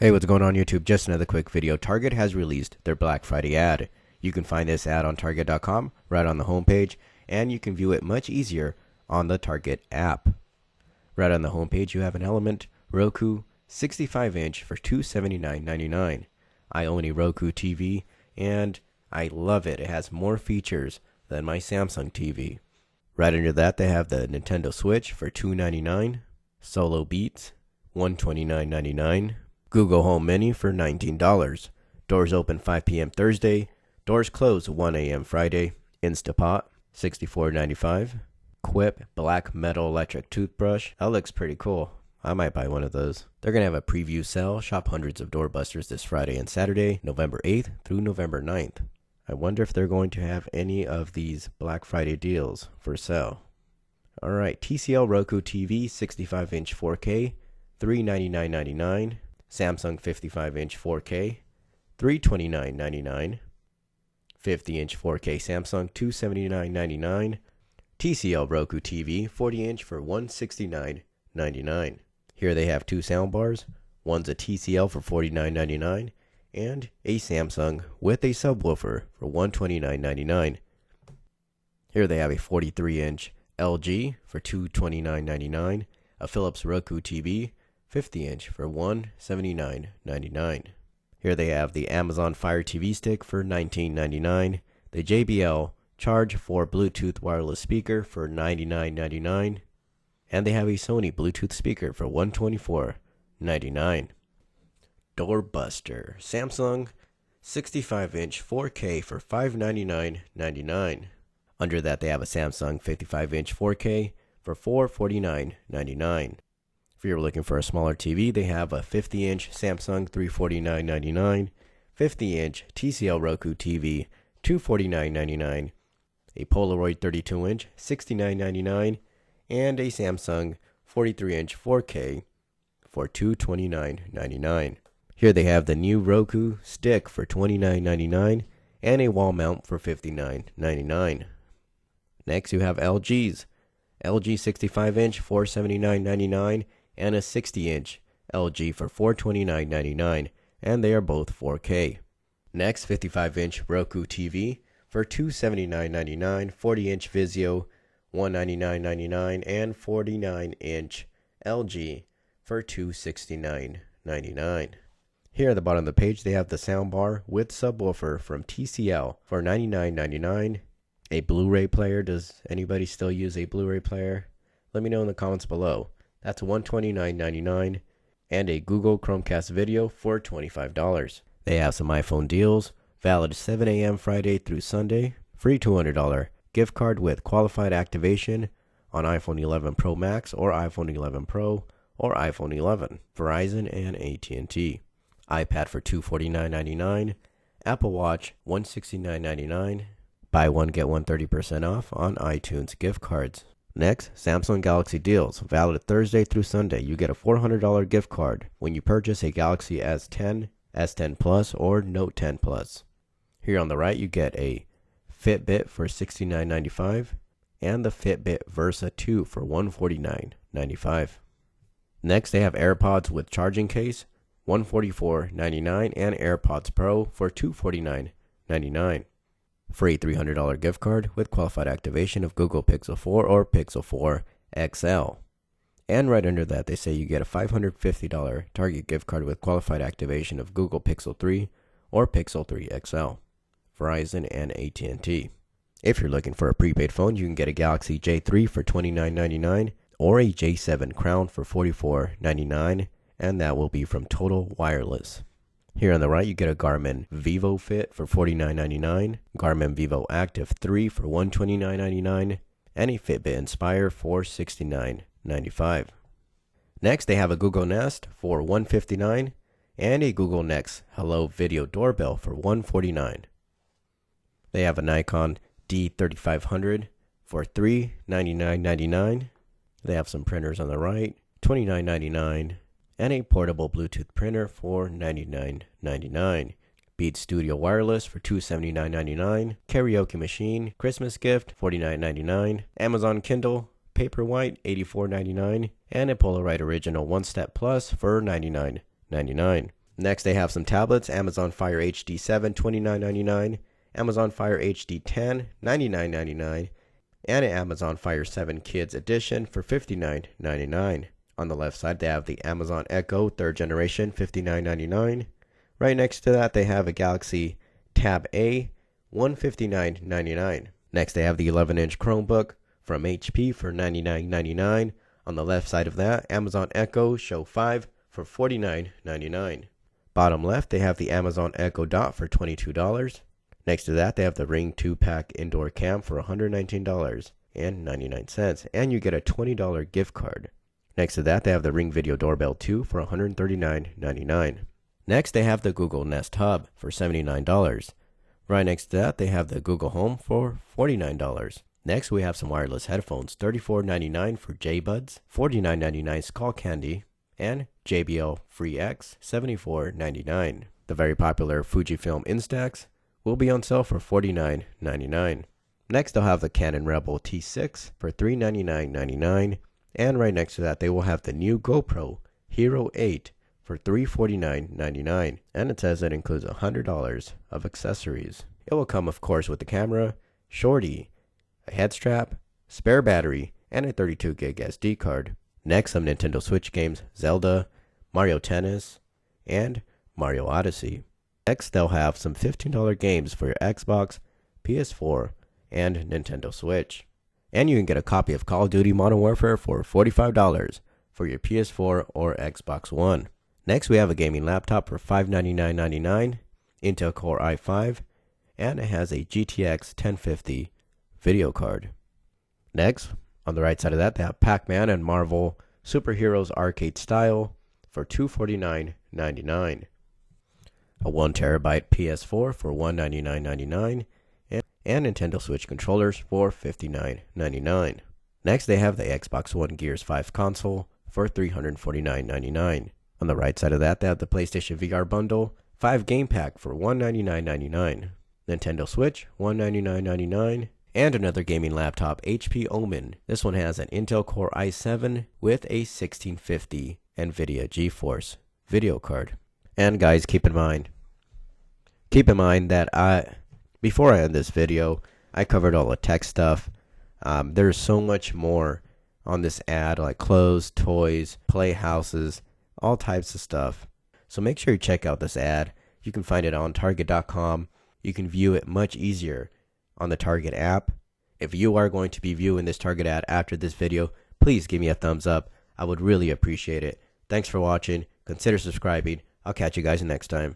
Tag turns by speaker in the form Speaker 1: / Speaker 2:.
Speaker 1: Hey, what's going on YouTube? Just another quick video. Target has released their Black Friday ad. You can find this ad on Target.com right on the homepage, and you can view it much easier on the Target app. Right on the homepage, you have an Element Roku 65-inch for $279.99. I own a Roku TV, and I love it. It has more features than my Samsung TV. Right under that, they have the Nintendo Switch for $299, Solo Beats $129.99, Google Home Mini for $19. Doors open 5 p.m. Thursday. Doors close 1 a.m. Friday. Instapot $64.95. Quip Black Metal Electric Toothbrush. That looks pretty cool. I might buy one of those. They're going to have a preview sale. Shop hundreds of doorbusters this Friday and Saturday, November 8th through November 9th. I wonder if they're going to have any of these Black Friday deals for sale. Alright, TCL Roku TV 65-inch 4K, $399.99. Samsung 55-inch 4K, $329.99. 50-inch 4K Samsung, $279.99. TCL Roku TV 40-inch for $169.99. Here they have two soundbars. One's a TCL for $49.99 and a Samsung with a subwoofer for $129.99. Here they have a 43-inch LG for $229.99, a Philips Roku TV 50-inch for $179.99. Here they have the Amazon Fire TV Stick for $19.99, the JBL Charge 4 Bluetooth wireless speaker for $99.99, and they have a Sony Bluetooth speaker for $124.99. Doorbuster Samsung 65-inch 4K for $599.99. Under that, they have a Samsung 55-inch 4K for $449.99. If you're looking for a smaller TV, they have a 50-inch Samsung $349.99, 50-inch TCL Roku TV $249.99, a Polaroid 32-inch $69.99, and a Samsung 43-inch 4K for $229.99. Here they have the new Roku stick for $29.99 and a wall mount for $59.99. Next, you have LG 65-inch $479.99 and a 60-inch LG for $429.99, and they are both 4K. Next, 55-inch Roku TV for $279.99, 40-inch Vizio $199.99, and 49-inch LG for $269.99. Here at the bottom of the page, they have the soundbar with subwoofer from TCL for $99.99. A Blu-ray player. Does anybody still use a Blu-ray player? Let me know in the comments below. That's $129.99. And a Google Chromecast video for $25. They have some iPhone deals. Valid 7 a.m. Friday through Sunday. Free $200 gift card with qualified activation on iPhone 11 Pro Max or iPhone 11 Pro or iPhone 11. Verizon and AT&T. iPad for $249.99. Apple Watch $169.99. Buy one, get one 30% off on iTunes gift cards. Next, Samsung Galaxy deals. Valid Thursday through Sunday. You get a $400 gift card when you purchase a Galaxy S10, S10 Plus, or Note 10 Plus. Here on the right, you get a Fitbit for $69.95 and the Fitbit Versa 2 for $149.95. Next, they have AirPods with charging case, $144.99, and AirPods Pro for $249.99. Free $300 gift card with qualified activation of Google Pixel 4 or Pixel 4 XL. And right under that, they say you get a $550 Target gift card with qualified activation of Google Pixel 3 or Pixel 3 XL. Verizon and AT&T. If you're looking for a prepaid phone, you can get a Galaxy J3 for $29.99 or a J7 Crown for $44.99, and that will be from Total Wireless. Here on the right, you get a Garmin VivoFit for $49.99, Garmin Vivo Active 3 for $129.99, and a Fitbit Inspire for $69.95. Next, they have a Google Nest for $159 and a Google Nest Hello Video Doorbell for $149. They have a Nikon D3500 for $399.99. They have some printers on the right, $29.99. And a portable Bluetooth printer for $99.99. Beats Studio Wireless for $279.99. Karaoke machine, Christmas gift, $49.99. Amazon Kindle, Paperwhite, $84.99. And a Polaroid Original One Step Plus for $99.99. Next, they have some tablets: Amazon Fire HD 7, $29.99, Amazon Fire HD 10, $99.99, and an Amazon Fire 7 Kids Edition for $59.99. On the left side, they have the Amazon Echo 3rd generation, $59.99. Right next to that, they have a Galaxy Tab A, $159.99. Next, they have the 11-inch Chromebook from HP for $99.99. On the left side of that, Amazon Echo Show 5 for $49.99. Bottom left, they have the Amazon Echo Dot for $22. Next to that, they have the Ring 2-pack indoor cam for $119.99, and you get a $20 gift card. Next to that, they have the Ring Video Doorbell 2 for $139.99. Next, they have the Google Nest Hub for $79. Right next to that, they have the Google Home for $49. Next, we have some wireless headphones, $34.99 for JBuds, $49.99 Skullcandy, and JBL Free X, $74.99. The very popular Fujifilm Instax will be on sale for $49.99. Next, they'll have the Canon Rebel T6 for $399.99, and right next to that, they will have the new GoPro Hero 8 for $349.99, and it says it includes $100 of accessories. It will come, of course, with the camera, shorty, a head strap, spare battery, and a 32 gig SD card. Next, some Nintendo Switch games: Zelda, Mario Tennis, and Mario Odyssey. Next, they'll have some $15 games for your Xbox, PS4, and Nintendo Switch. And you can get a copy of Call of Duty Modern Warfare for $45 for your PS4 or Xbox One. Next, we have a gaming laptop for $599.99, Intel Core i5, and it has a GTX 1050 video card. Next, on the right side of that, they have Pac-Man and Marvel Superheroes Arcade Style for $249.99. A 1TB PS4 for $199.99, and Nintendo Switch controllers for $59.99. Next, they have the Xbox One Gears 5 console for $349.99. On the right side of that, they have the PlayStation VR bundle 5 game pack for $199.99. Nintendo Switch, $199.99. And another gaming laptop, HP Omen. This one has an Intel Core i7 with a 1650 NVIDIA GeForce video card. And guys, keep in mind that before I end this video, I covered all the tech stuff. There's so much more on this ad, like clothes, toys, playhouses, all types of stuff. So make sure you check out this ad. You can find it on Target.com. You can view it much easier on the Target app. If you are going to be viewing this Target ad after this video, please give me a thumbs up. I would really appreciate it. Thanks for watching. Consider subscribing. I'll catch you guys next time.